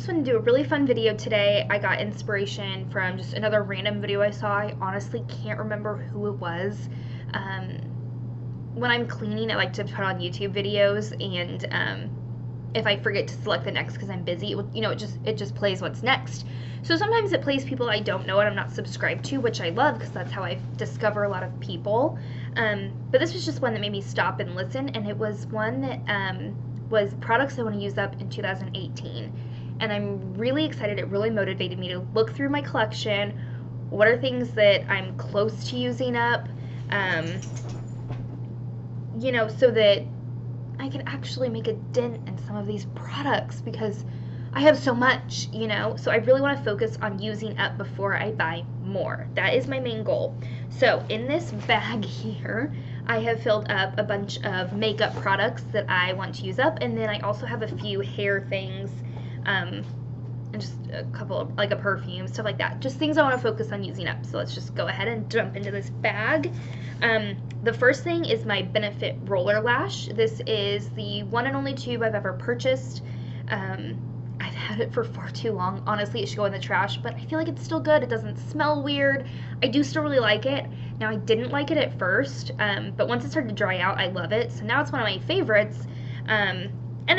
just want to do a really fun video today. I got inspiration from just another random video I saw. I honestly can't remember who it was. When I'm cleaning, I like to put on YouTube videos, and if I forget to select the next because I'm busy, it just plays what's next. So sometimes it plays people I don't know and I'm not subscribed to, which I love because that's how I discover a lot of people. But this was just one that made me stop and listen, and it was one that was products I want to use up in 2018. And I'm really excited. It really motivated me to look through my collection. What are things that I'm close to using up? So that I can actually make a dent in some of these products because I have so much, So I really want to focus on using up before I buy more. That is my main goal. So in this bag here, I have filled up a bunch of makeup products that I want to use up, and then I also have a few hair things, and just a couple of, like a perfume, stuff like that. Just things I want to focus on using up. So let's just go ahead and jump into this bag. The first thing is my Benefit Roller Lash. This is the one and only tube I've ever purchased. I've had it for far too long. Honestly, it should go in the trash, but I feel like it's still good. It doesn't smell weird. I do still really like it. Now, I didn't like it at first, but once it started to dry out, I love it. So now it's one of my favorites. And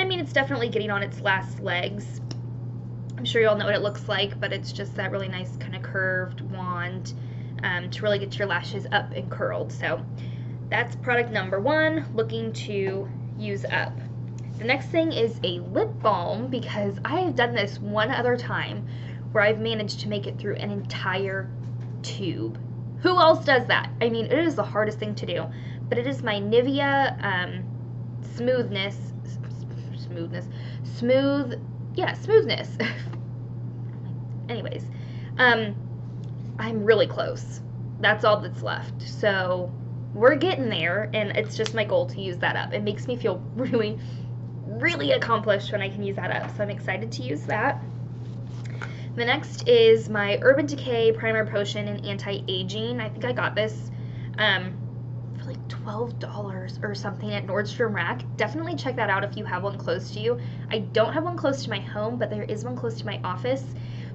I mean, it's definitely getting on its last legs. I'm sure you all know what it looks like, but it's just that really nice kind of curved wand to really get your lashes up and curled. So that's product number one, looking to use up. The next thing is a lip balm, because I have done this one other time where I've managed to make it through an entire tube. Who else does that? I mean, it is the hardest thing to do, but it is my Nivea smoothness. Anyways, I'm really close. That's all that's left. So we're getting there, and it's just my goal to use that up. It makes me feel really, really accomplished when I can use that up. So I'm excited to use that. The next is my Urban Decay Primer Potion and Anti-Aging. I think I got this for like $12 or something at Nordstrom Rack. Definitely check that out if you have one close to you. I don't have one close to my home, but there is one close to my office.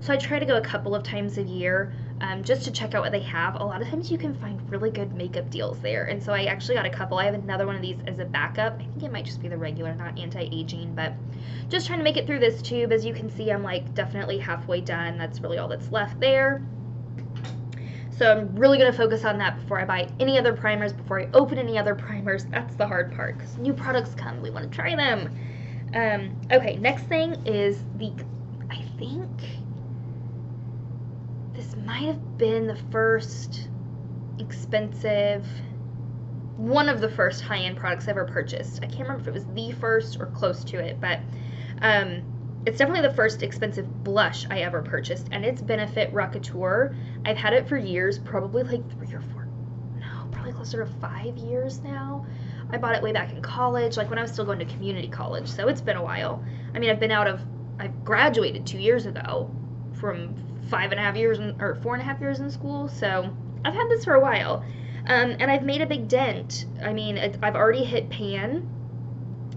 So I try to go a couple of times a year just to check out what they have. A lot of times you can find really good makeup deals there. And so I actually got a couple. I have another one of these as a backup. I think it might just be the regular, not anti-aging, but just trying to make it through this tube. As you can see, I'm like definitely halfway done. That's really all that's left there. So I'm really going to focus on that before I buy any other primers, before I open any other primers. That's the hard part, because new products come. We want to try them. Okay, next thing is I think this might have been the first expensive, one of the first high-end products I ever purchased. I can't remember if it was the first or close to it, but it's definitely the first expensive blush I ever purchased, and it's Benefit Rockateur. I've had it for years, probably like 3 or 4, no, probably closer to 5 years now. I bought it way back in college, like when I was still going to community college, so it's been a while. I mean, I graduated 2 years ago from 5.5 years or 4.5 years in school, so I've had this for a while, and I've made a big dent. I mean, I've already hit pan.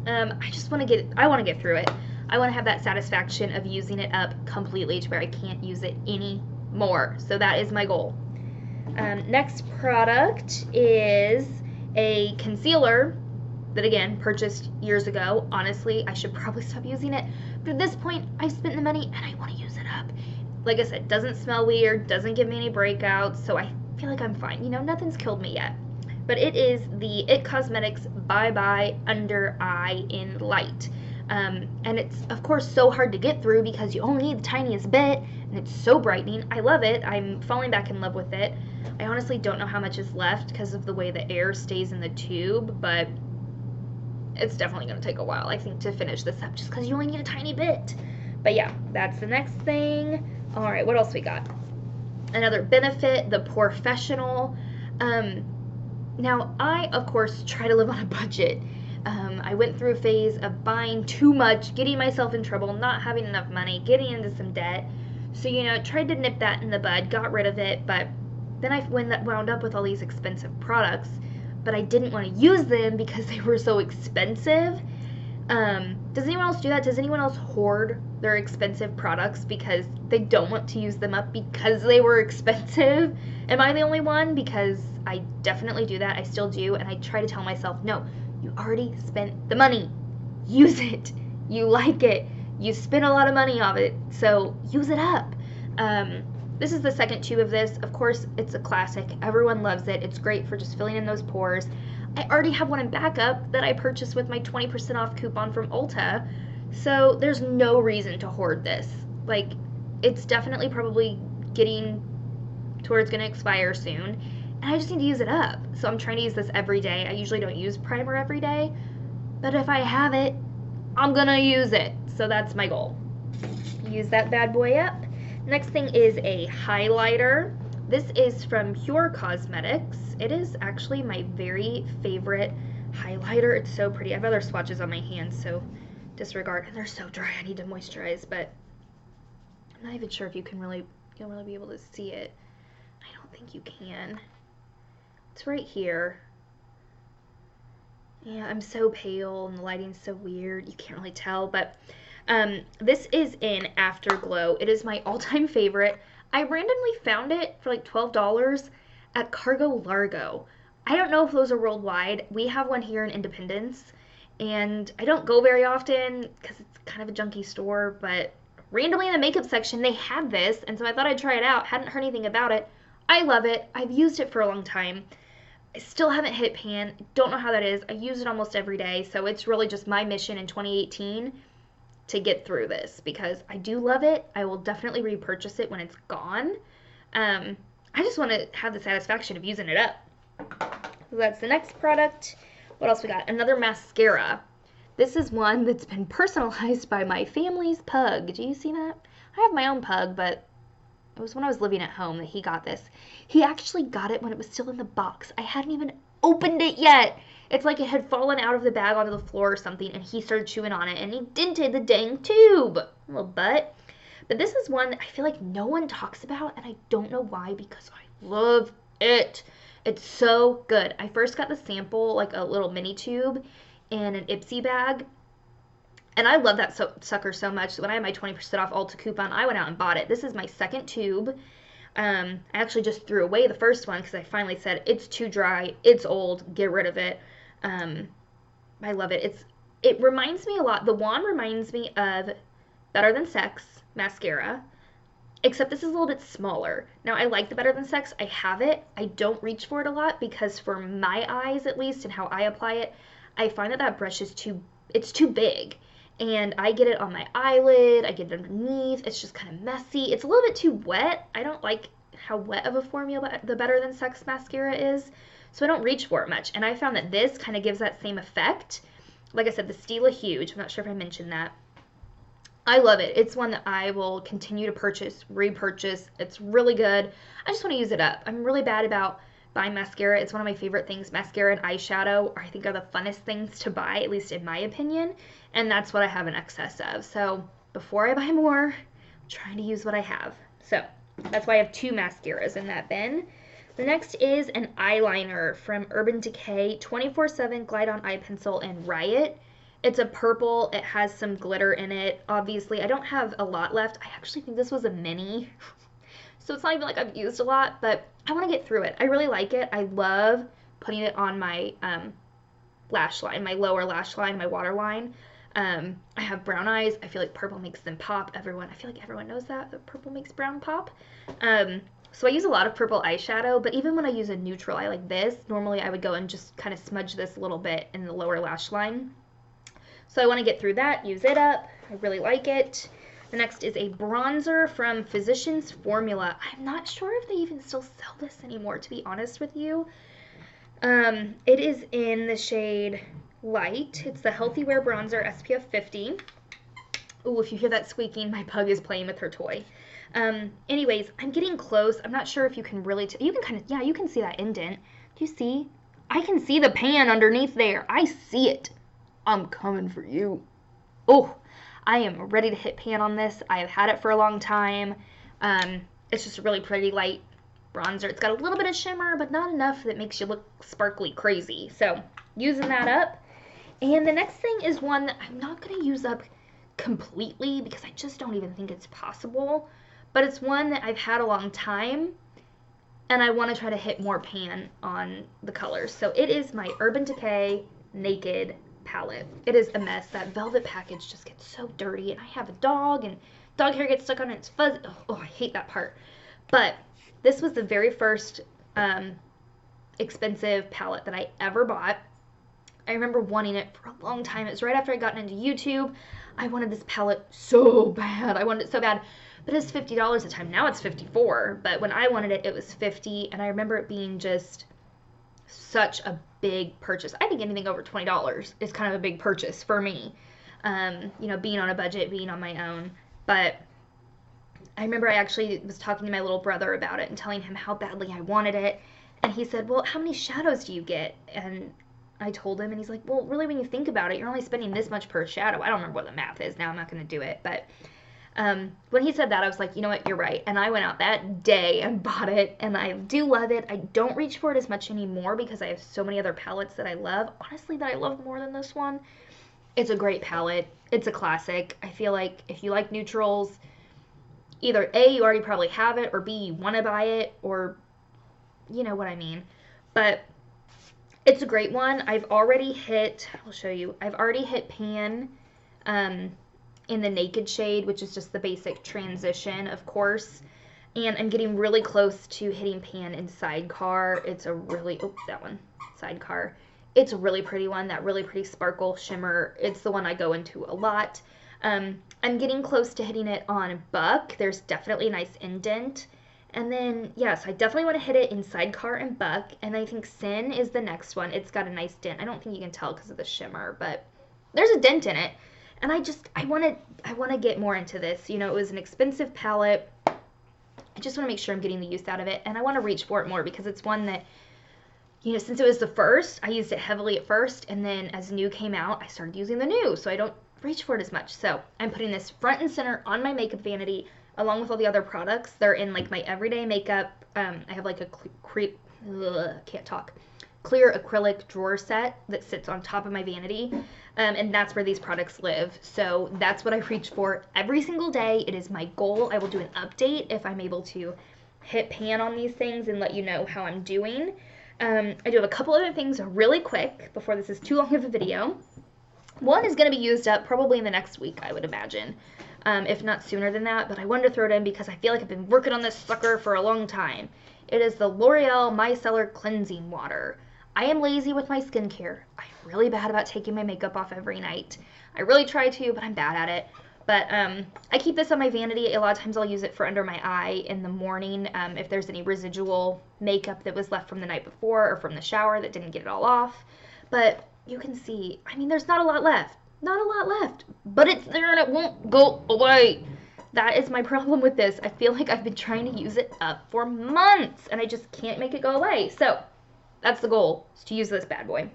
I want to get through it. I want to have that satisfaction of using it up completely to where I can't use it anymore. So that is my goal. Next product is a concealer that, again, purchased years ago. Honestly, I should probably stop using it, but at this point, I've spent the money and I want to use it up. Like I said, doesn't smell weird, doesn't give me any breakouts, so I feel like I'm fine. Nothing's killed me yet. But it is the IT Cosmetics Bye Bye Under Eye in Light. And it's, of course, so hard to get through because you only need the tiniest bit, and it's so brightening. I love it. I'm falling back in love with it. I honestly don't know how much is left because of the way the air stays in the tube, but it's definitely going to take a while, I think, to finish this up just because you only need a tiny bit. But yeah, that's the next thing. All right, what else we got? Another Benefit, the Professional. Now, I, of course, try to live on a budget. I went through a phase of buying too much, getting myself in trouble, not having enough money, getting into some debt. So, tried to nip that in the bud, got rid of it, but then I wound up with all these expensive products, but I didn't want to use them because they were so expensive. Does anyone else do that? Does anyone else hoard their expensive products because they don't want to use them up because they were expensive. Am I the only one? Because I definitely do that. I still do. And I try to tell myself, no, you already spent the money. Use it. You like it. You spent a lot of money on it. So use it up. This is the second tube of this. Of course, it's a classic. Everyone loves it. It's great for just filling in those pores. I already have one in backup that I purchased with my 20% off coupon from Ulta. So there's no reason to hoard this. Like, it's definitely probably getting to where it's going to expire soon. And I just need to use it up. So I'm trying to use this every day. I usually don't use primer every day. But if I have it, I'm going to use it. So that's my goal. Use that bad boy up. Next thing is a highlighter. This is from Pure Cosmetics. It is actually my very favorite highlighter. It's so pretty. I have other swatches on my hands, so disregard. And they're so dry. I need to moisturize, but I'm not even sure if you'll really be able to see it. I don't think you can. It's right here. Yeah, I'm so pale and the lighting's so weird. You can't really tell, but this is in Afterglow. It is my all-time favorite. I randomly found it for like $12 at Cargo Largo. I don't know if those are worldwide. We have one here in Independence, and I don't go very often because it's kind of a junky store, but randomly in the makeup section they had this, and so I thought I'd try it out. Hadn't heard anything about it. I love it. I've used it for a long time. I still haven't hit pan. Don't know how that is. I use it almost every day, so it's really just my mission in 2018 to get through this because I do love it. I will definitely repurchase it when it's gone. I just want to have the satisfaction of using it up. So that's the next product. What else we got? Another mascara. This is one that's been personalized by my family's pug. Do you see that? I have my own pug, but it was when I was living at home that he got this. He actually got it when it was still in the box. I hadn't even opened it yet. It's like it had fallen out of the bag onto the floor or something, and he started chewing on it, and he dented the dang tube. Little butt. But this is one that I feel like no one talks about, and I don't know why, because I love it. It's so good. I first got the sample, like a little mini tube, in an Ipsy bag, and I love that sucker so much that when I had my 20% off Ulta coupon, I went out and bought it. This is my second tube. I actually just threw away the first one because I finally said, it's too dry, it's old, get rid of it. I love it. It reminds me a lot, the wand reminds me of Better Than Sex mascara, except this is a little bit smaller. Now, I like the Better Than Sex. I have it. I don't reach for it a lot because for my eyes, at least, and how I apply it, I find that brush is too big. And I get it on my eyelid, I get it underneath, it's just kind of messy. It's a little bit too wet. I don't like how wet of a formula the Better Than Sex mascara is, so I don't reach for it much. And I found that this kind of gives that same effect. Like I said, the Stila Huge, I'm not sure if I mentioned that. I love it. It's one that I will continue to purchase, repurchase. It's really good. I just want to use it up. I'm really bad about buying mascara. It's one of my favorite things. Mascara and eyeshadow, I think, are the funnest things to buy, at least in my opinion, and that's what I have in excess of. So before I buy more, I'm trying to use what I have. So that's why I have 2 mascaras in that bin. The next is an eyeliner from Urban Decay 24/7 Glide On Eye Pencil in Riot. It's a purple. It has some glitter in it. Obviously, I don't have a lot left. I actually think this was a mini. So it's not even like I've used a lot, but I want to get through it. I really like it. I love putting it on my lash line, my lower lash line, my waterline. I have brown eyes. I feel like purple makes them pop. I feel like everyone knows that purple makes brown pop. So I use a lot of purple eyeshadow, but even when I use a neutral eye like this, normally I would go and just kind of smudge this a little bit in the lower lash line. So I want to get through that, use it up. I really like it. The next is a bronzer from Physicians Formula. I'm not sure if they even still sell this anymore, to be honest with you. It is in the shade Light. It's the Healthy Wear Bronzer SPF 50. Ooh, if you hear that squeaking, my pug is playing with her toy. Anyways, I'm getting close. I'm not sure if you can really, you can kind of, yeah, you can see that indent. Do you see? I can see the pan underneath there. I see it. I'm coming for you. Oh, I am ready to hit pan on this. I have had it for a long time. It's just a really pretty light bronzer. It's got a little bit of shimmer, but not enough that makes you look sparkly crazy. So using that up. And the next thing is one that I'm not going to use up completely because I just don't even think it's possible. But it's one that I've had a long time, and I want to try to hit more pan on the colors. So it is my Urban Decay Naked palette. It is a mess. That velvet package just gets so dirty, and I have a dog, and dog hair gets stuck on its fuzz. Oh, I hate that part. But this was the very first expensive palette that I ever bought. I remember wanting it for a long time. It was right after I got into YouTube. I wanted this palette so bad. I wanted it so bad. But it was $50 at the time. Now it's $54. But when I wanted it, it was $50. And I remember it being just such a big purchase. I think anything over $20 is kind of a big purchase for me. You know, being on a budget, being on my own. But I remember I actually was talking to my little brother about it and telling him how badly I wanted it. And he said, well, how many shadows do you get? And I told him, and he's like, well, really, when you think about it, you're only spending this much per shadow. I don't remember what the math is now. I'm not going to do it. But when he said that, I was like, you know what, you're right. And I went out that day and bought it, and I do love it. I don't reach for it as much anymore because I have so many other palettes that I love. Honestly, that I love more than this one. It's a great palette. It's a classic. I feel like if you like neutrals, either A, you already probably have it, or B, you want to buy it, or you know what I mean. But it's a great one. I've already hit, I'll show you, I've already hit pan in the Naked shade, which is just the basic transition, of course. And I'm getting really close to hitting pan in Sidecar. It's a really, oh, that one, Sidecar. It's a really pretty one, that really pretty sparkle shimmer. It's the one I go into a lot. I'm getting close to hitting it on Buck. There's definitely a nice indent. And then, yes, I definitely want to hit it in Sidecar and Buck. And I think Sin is the next one. It's got a nice dent. I don't think you can tell because of the shimmer, but there's a dent in it. And I want to get more into this. You know, it was an expensive palette. I just want to make sure I'm getting the use out of it. And I want to reach for it more because it's one that, you know, since it was the first, I used it heavily at first. And then as new came out, I started using the new. So I don't reach for it as much. So I'm putting this front and center on my makeup vanity along with all the other products. They're in like my everyday makeup. I have like a clear acrylic drawer set that sits on top of my vanity. And that's where these products live. So that's what I reach for every single day. It is my goal. I will do an update if I'm able to hit pan on these things and let you know how I'm doing. I do have a couple other things really quick before this is too long of a video. One is going to be used up probably in the next week, I would imagine, if not sooner than that. But I wanted to throw it in because I feel like I've been working on this sucker for a long time. It is the L'Oreal Micellar Cleansing Water. I am lazy with my skincare. I'm really bad about taking my makeup off every night. I really try to, but I'm bad at it. But I keep this on my vanity. A lot of times I'll use it for under my eye in the morning if there's any residual makeup that was left from the night before or from the shower that didn't get it all off. But you can see, I mean, there's not a lot left. Not a lot left. But it's there and it won't go away. That is my problem with this. I feel like I've been trying to use it up for months and I just can't make it go away. So that's the goal, is to use this bad boy.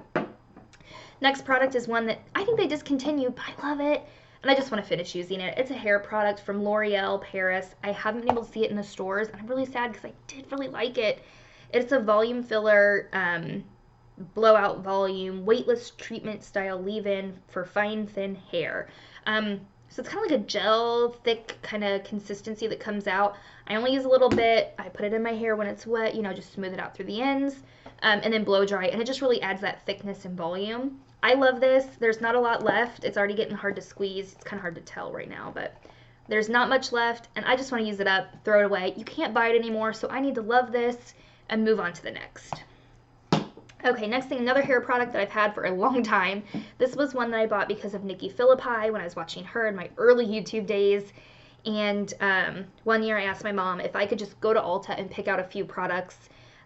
Next product is one that I think they discontinued, but I love it. And I just want to finish using it. It's a hair product from L'Oreal Paris. I haven't been able to see it in the stores, and I'm really sad because I did really like it. It's a volume filler, blowout volume, weightless treatment style leave-in for fine, thin hair. So it's kind of like a gel, thick kind of consistency that comes out. I only use a little bit. I put it in my hair when it's wet, you know, just smooth it out through the ends, and then blow dry. And it just really adds that thickness and volume. I love this. There's not a lot left. It's already getting hard to squeeze. It's kind of hard to tell right now, but there's not much left, and I just want to use it up, throw it away. You can't buy it anymore, so I need to love this and move on to the next. Okay, next thing, another hair product that I've had for a long time. This was one that I bought because of Nikki Philippi when I was watching her in my early YouTube days. And one year I asked my mom if I could just go to Ulta and pick out a few products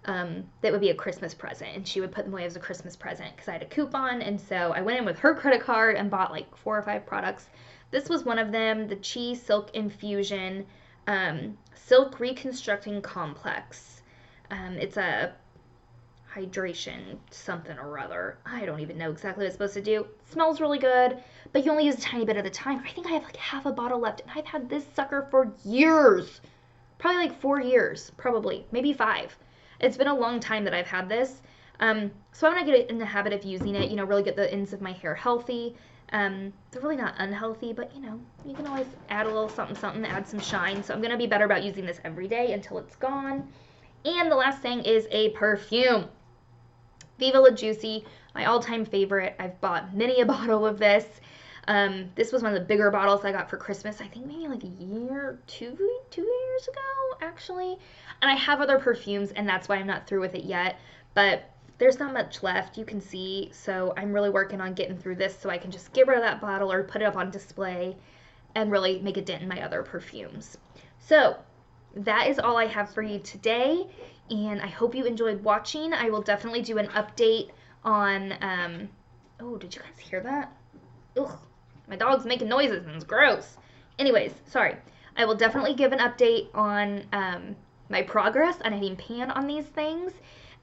that would be a Christmas present, and she would put them away as a Christmas present because I had a coupon. And so I went in with her credit card and bought like 4 or 5 products. This was one of them, the Chi Silk Infusion Silk Reconstructing Complex. It's a hydration something or other. I don't even know exactly what it's supposed to do. It smells really good, but you only use a tiny bit at a time. I think I have like half a bottle left, and I've had this sucker for years. Probably like 4 years, probably, maybe 5. It's been a long time that I've had this. So I want to get in the habit of using it, you know, really get the ends of my hair healthy. They're really not unhealthy, but you know, you can always add a little something something, add some shine. So I'm going to be better about using this every day until it's gone. And the last thing is a perfume. Viva La Juicy, my all-time favorite. I've bought many a bottle of this. This was one of the bigger bottles I got for Christmas. I think maybe like a year, two years ago, actually. And I have other perfumes, and that's why I'm not through with it yet. But there's not much left, you can see. So I'm really working on getting through this so I can just get rid of that bottle or put it up on display and really make a dent in my other perfumes. So that is all I have for you today, and I hope you enjoyed watching. I will definitely do an update on, oh, did you guys hear that? Ugh, my dog's making noises and it's gross. Anyways, sorry. I will definitely give an update on my progress on hitting pan on these things,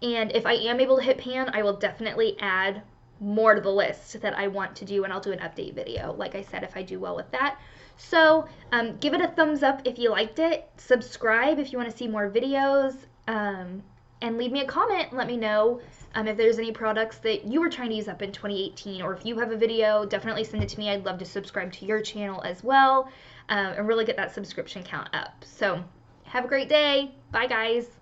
and if I am able to hit pan, I will definitely add more to the list that I want to do, and I'll do an update video, like I said, if I do well with that. So give it a thumbs up if you liked it, subscribe if you want to see more videos, and leave me a comment. Let me know if there's any products that you were trying to use up in 2018, or if you have a video, definitely send it to me. I'd love to subscribe to your channel as well, and really get that subscription count up. So have a great day. Bye, guys.